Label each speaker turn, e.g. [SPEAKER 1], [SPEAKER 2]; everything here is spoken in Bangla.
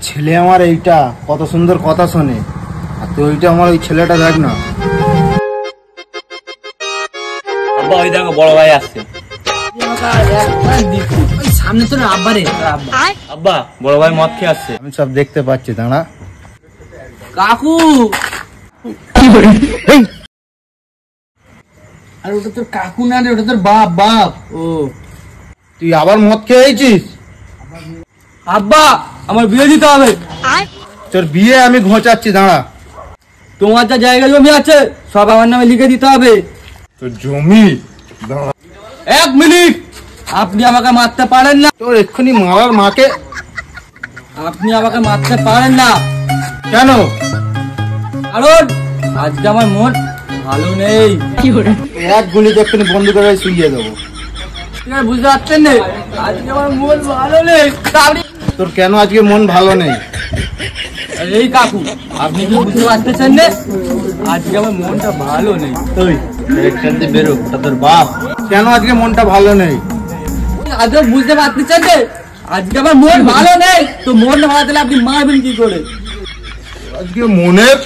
[SPEAKER 1] ছেলে আমার এইটা কত সুন্দর কথা শোনে, আর তুই ওইটা আমার ওই ছেলেটা দেখ না।
[SPEAKER 2] আব্বা ওই দেখো বড় ভাই আসছে।
[SPEAKER 3] সামনে তো আব্বা রে।
[SPEAKER 2] আব্বা বড় ভাই মদ খেয়ে আসছে।
[SPEAKER 1] আমি সব দেখতে পাচ্ছি, দাঁড়া।
[SPEAKER 3] কাকু আর ওটা তোর কাকু না রে, ওটা তোর বাপ। বাপ ও
[SPEAKER 1] তুই আবার মদ খেয়ে আইছিস?
[SPEAKER 3] আব্বা আমার বিয়ে দিতে হবে।
[SPEAKER 1] তোর বিয়ে আমি ঘোচাচ্ছি, দাঁড়া।
[SPEAKER 3] তোমার যা জায়গা জমি আছে সব আমার নামে লিখে দিতে হবে।
[SPEAKER 1] তোর জমি? দাঁড়া
[SPEAKER 3] 1 মিনিট। আপনি আমাকে মারতে পারেন না।
[SPEAKER 1] তোর এক্ষুনি মারার মাকে।
[SPEAKER 3] আপনি আমাকে মারতে পারেন না।
[SPEAKER 1] কেন?
[SPEAKER 3] কারণ আজকে আমার মন ভালো নেই।
[SPEAKER 1] এক গুলিতে এক্ষুনি বন্ধ করে শুইয়ে দেবো।
[SPEAKER 3] বুঝতে পারছেন না, আজকে আমার মন ভালো নেই।
[SPEAKER 1] তোর কেন আজকে মন ভালো নেই?
[SPEAKER 3] এই কাকু আপনি কি বুঝতে পারতেছেন না, আজকে আমার মনটা ভালো নেই।
[SPEAKER 1] তুই এখান থেকে বেরো, ওটা তোর বাপ। কেন আজকে মনটা ভালো নেই?
[SPEAKER 3] আজকে বুঝতে পারতেছেন না, আজকে আমার মন ভালো নেই। তো মন ভালো তাহলে আপনি মারবেন কি করে?
[SPEAKER 1] আজকে মনের